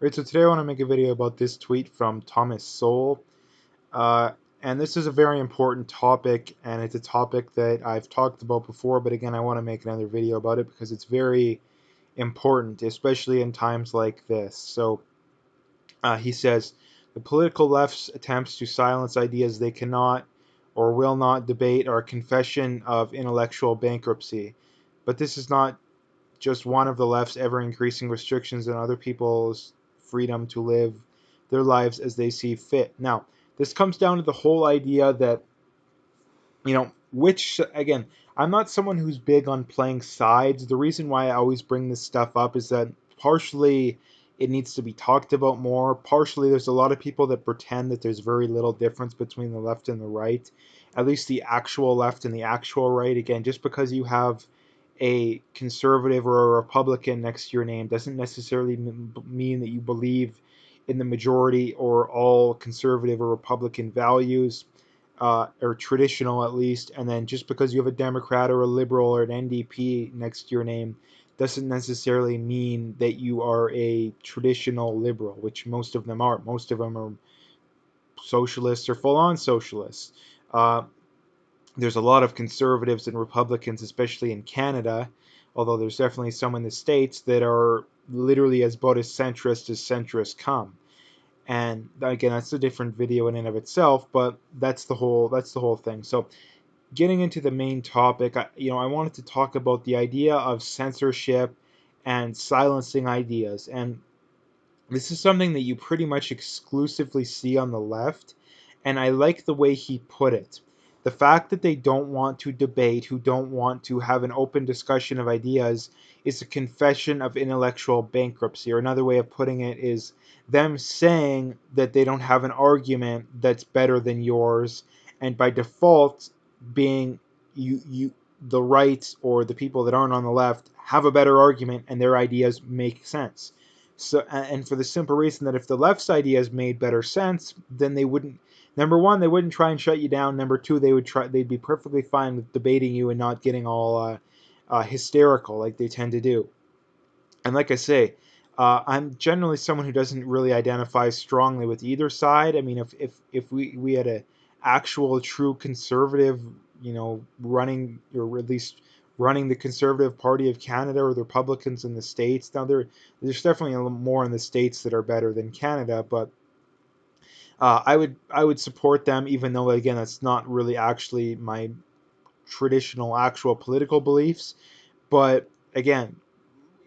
Right, so today I want to make a video about this tweet from Thomas Sowell. Uh, and this is a very important topic, and it's a topic that I've talked about before, but again, I want to make another video about it because it's very important, especially in times like this. So he says, the political left's attempts to silence ideas they cannot or will not debate are a confession of intellectual bankruptcy. But this is not just one of the left's ever increasing restrictions on other people's freedom to live their lives as they see fit. Now, this comes down to the whole idea that, which, again, I'm not someone who's big on playing sides. The reason why I always bring this stuff up is that partially it needs to be talked about more. Partially, there's a lot of people that pretend that there's very little difference between the left and the right, at least the actual left and the actual right. Again, just because you have a conservative or a Republican next to your name doesn't necessarily mean that you believe in the majority or all conservative or Republican values, or traditional at least. And then just because you have a Democrat or a liberal or an NDP next to your name doesn't necessarily mean that you are a traditional liberal, which most of them are. Most of them are socialists or full on socialists. Uh, there's a lot of conservatives and Republicans, especially in Canada, although there's definitely some in the States that are literally as about as centrist come. And again, that's a different video in and of itself, but that's the whole thing. So getting into the main topic, I wanted to talk about the idea of censorship and silencing ideas. And this is something that you pretty much exclusively see on the left, and I like the way he put it. The fact that they don't want to debate, who don't want to have an open discussion of ideas, is a confession of intellectual bankruptcy. Or another way of putting it is them saying that they don't have an argument that's better than yours, and by default, being you the right or the people that aren't on the left have a better argument and their ideas make sense. So, and for the simple reason that if the left's ideas made better sense, then they wouldn't. Number one, they wouldn't try and shut you down. Number two, they'd be perfectly fine with debating you and not getting all hysterical like they tend to do. And like I say, I'm generally someone who doesn't really identify strongly with either side. I mean, if we had a actual true conservative, running, or at least running the Conservative Party of Canada, or the Republicans in the States. Now there's definitely a little more in the States that are better than Canada, but I would support them, even though again that's not really actually my traditional actual political beliefs. But again,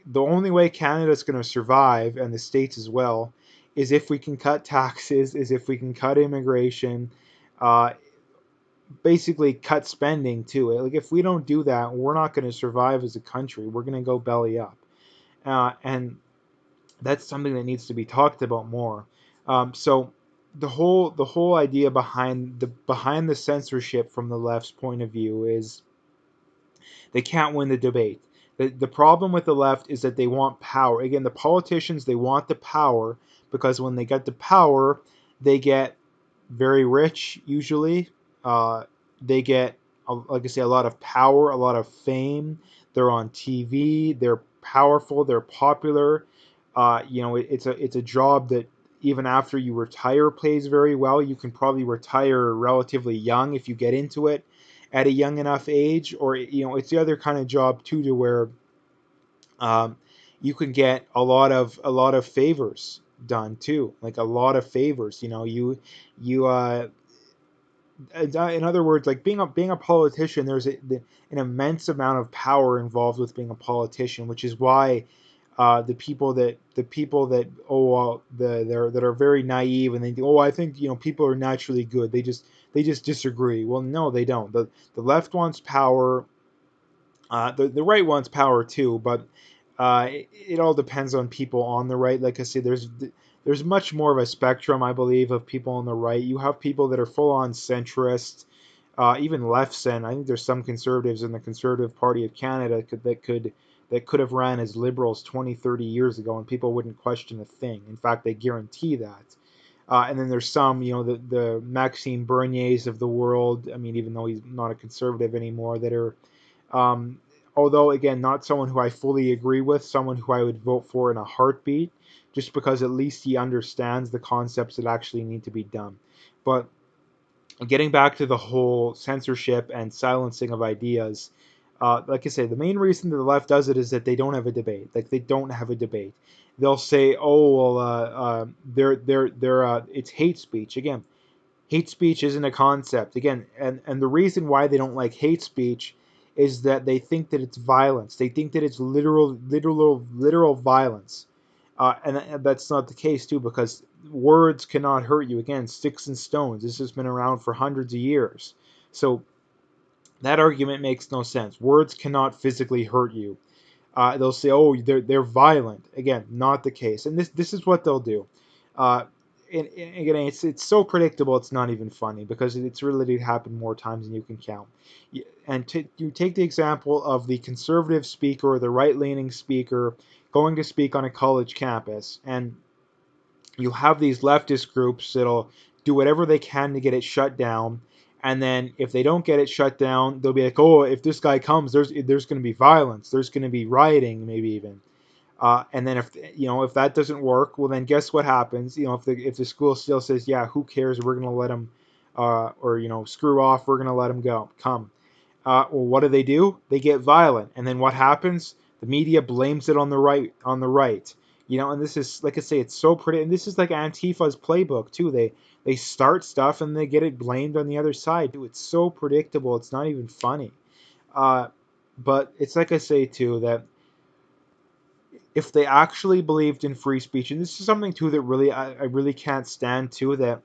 the only way Canada's going to survive, and the states as well, is if we can cut taxes, is if we can cut immigration, uh, basically cut spending too. Like if we don't do that, we're not going to survive as a country. We're going to go belly up, and that's something that needs to be talked about more. So the whole idea behind the censorship from the left's point of view is they can't win the debate. The problem with the left is that they want power. Again, the politicians, they want the power because when they get the power, they get very rich usually. They get, like I say, a lot of power, a lot of fame. They're on TV. They're powerful. They're popular. It's a job that even after you retire pays very well. You can probably retire relatively young if you get into it at a young enough age, or it's the other kind of job too, to where um, you can get a lot of favors done too, like a lot of favors. You in other words, like being a politician, there's an immense amount of power involved with being a politician, which is why the people that oh well, that are very naive and they think, oh, I think people are naturally good. They just disagree. Well, no, they don't. The left wants power. The right wants power too, but it all depends on people on the right. Like I said, there's much more of a spectrum, I believe, of people on the right. You have people that are full on centrist, even left cent. I think there's some conservatives in the Conservative Party of Canada that could have ran as liberals 20, 30 years ago, and people wouldn't question a thing. In fact, they guarantee that. And then there's some, the Maxime Berniers of the world. I mean, even though he's not a conservative anymore, that are um, although again, not someone who I fully agree with, someone who I would vote for in a heartbeat, just because at least he understands the concepts that actually need to be done. But getting back to the whole censorship and silencing of ideas, like I say, the main reason that the left does it is that they don't have a debate. Like they don't have a debate. They'll say, "Oh, well, it's hate speech." Again, hate speech isn't a concept. Again, and the reason why they don't like hate speech is that they think that it's violence. They think that it's literal violence. And that's not the case too, because words cannot hurt you. Again, sticks and stones. This has been around for hundreds of years. So that argument makes no sense. Words cannot physically hurt you. They'll say, "Oh, they're violent." Again, not the case. And this is what they'll do. Uh, and again, it's so predictable. It's not even funny because it's really happened more times than you can count. And you take the example of the conservative speaker or the right-leaning speaker going to speak on a college campus, and you have these leftist groups that'll do whatever they can to get it shut down. And then if they don't get it shut down, they'll be like, "Oh, if this guy comes, there's going to be violence. There's going to be rioting, maybe even." And then if that doesn't work, well then guess what happens? If the school still says, "Yeah, who cares? We're going to let them," or screw off. We're going to let them go. Come. Well, what do? They get violent, and then what happens? The media blames it on the right. On the right, and this is like I say, it's so pretty. And this is like Antifa's playbook too. They start stuff and they get it blamed on the other side. It's so predictable. It's not even funny. Uh, but it's like I say too that if they actually believed in free speech, and this is something too that really I really can't stand too, that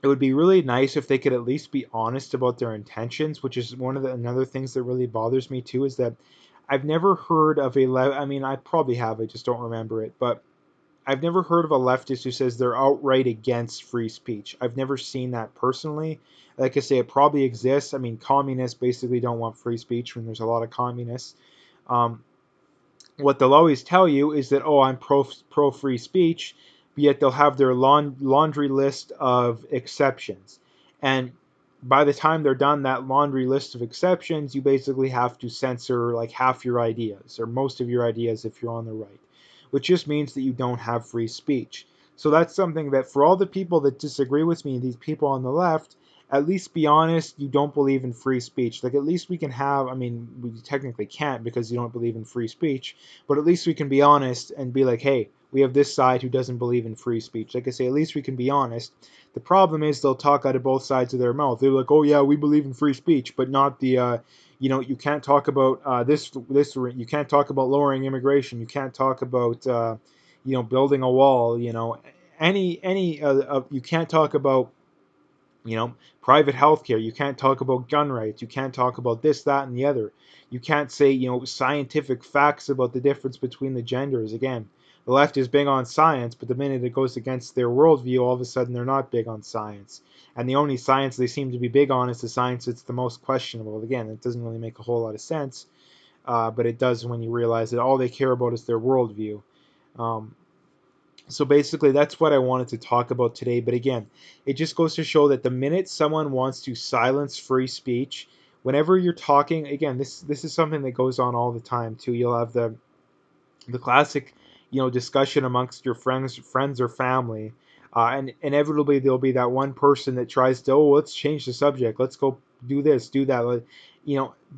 it would be really nice if they could at least be honest about their intentions, which is one of the another things that really bothers me too, is that I've never heard of I mean, I probably have, I just don't remember it, but I've never heard of a leftist who says they're outright against free speech. I've never seen that personally. Like I say, it probably exists. I mean, communists basically don't want free speech when there's a lot of communists. Um, what they'll always tell you is that, "Oh, I'm pro free speech," but yet they'll have their laundry list of exceptions. And by the time they're done that laundry list of exceptions, you basically have to censor like half your ideas or most of your ideas if you're on the right, which just means that you don't have free speech. So that's something that for all the people that disagree with me, these people on the left, at least be honest, you don't believe in free speech. Like, at least we can have, I mean, we technically can't because you don't believe in free speech, but at least we can be honest and be like, "Hey, we have this side who doesn't believe in free speech." Like I say, at least we can be honest. The problem is they'll talk out of both sides of their mouth. They're like, "Oh yeah, we believe in free speech," but not you can't talk about this. You can't talk about lowering immigration. You can't talk about building a wall. You can't talk about private healthcare. You can't talk about gun rights. You can't talk about this, that, and the other. You can't say, scientific facts about the difference between the genders. Again, the left is big on science, but the minute it goes against their worldview, all of a sudden they're not big on science. And the only science they seem to be big on is the science that's the most questionable. Again, it doesn't really make a whole lot of sense, but it does when you realize that all they care about is their worldview. Um, so basically, that's what I wanted to talk about today. But again, it just goes to show that the minute someone wants to silence free speech, whenever you're talking, again, this is something that goes on all the time too. You'll have the classic, discussion amongst your friends or family, and inevitably there'll be that one person that tries to, "Oh, let's change the subject. Let's go do this, do that."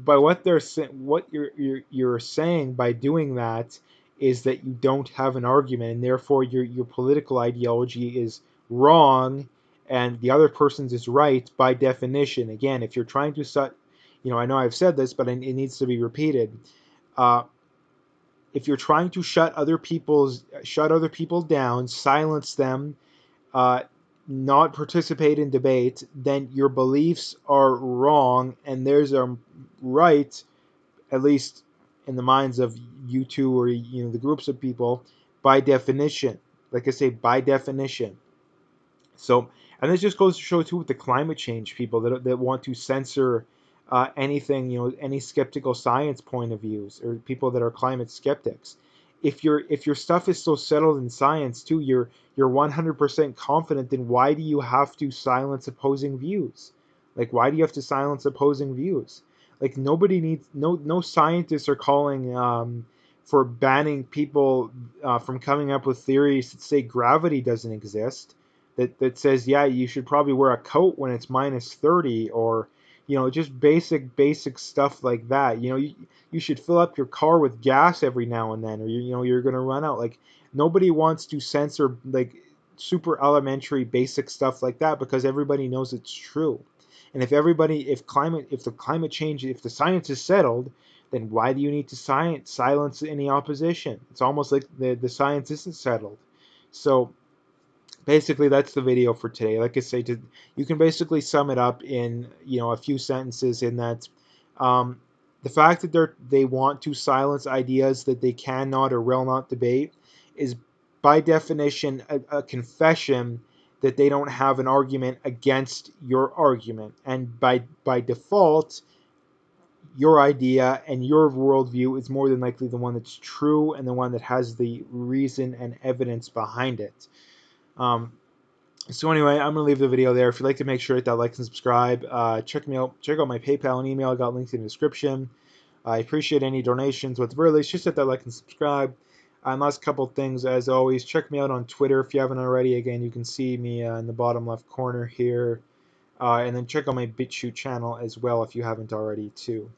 By what what you're saying by doing that is that you don't have an argument, and therefore your political ideology is wrong, and the other person's is right by definition. Again, if you're trying to I know I've said this, but it needs to be repeated. Uh, if you're trying to shut other people down, silence them, uh, not participate in debate, then your beliefs are wrong, and there's a right, at least in the minds of you two or the groups of people, by definition. Like I say, by definition. So, and this just goes to show too with the climate change people that want to censor anything, any skeptical science point of views or people that are climate skeptics. If your stuff is so settled in science too, you're 100% confident, then why do you have to silence opposing views? Like, why do you have to silence opposing views? Like nobody needs no scientists are calling for banning people from coming up with theories that say gravity doesn't exist. That says yeah you should probably wear a coat when it's -30 or just basic stuff like that. You should fill up your car with gas every now and then or you're gonna run out. Like nobody wants to censor like super elementary basic stuff like that because everybody knows it's true. And if the climate change, if the science is settled, then why do you need to silence any opposition? It's almost like the science isn't settled. So basically, that's the video for today. Like I say, you can basically sum it up in a few sentences. In that, um, the fact that they want to silence ideas that they cannot or will not debate is by definition a confession that they don't have an argument against your argument, and by default, your idea and your worldview is more than likely the one that's true and the one that has the reason and evidence behind it. Um, so anyway, I'm gonna leave the video there. If you'd like to make sure to hit that like and subscribe, check me out. Check out my PayPal and email. I got links in the description. I appreciate any donations. But at the very least, just hit that like and subscribe. And last couple things, as always, check me out on Twitter if you haven't already. Again, you can see me in the bottom left corner here. And then check out my BitChute channel as well if you haven't already too.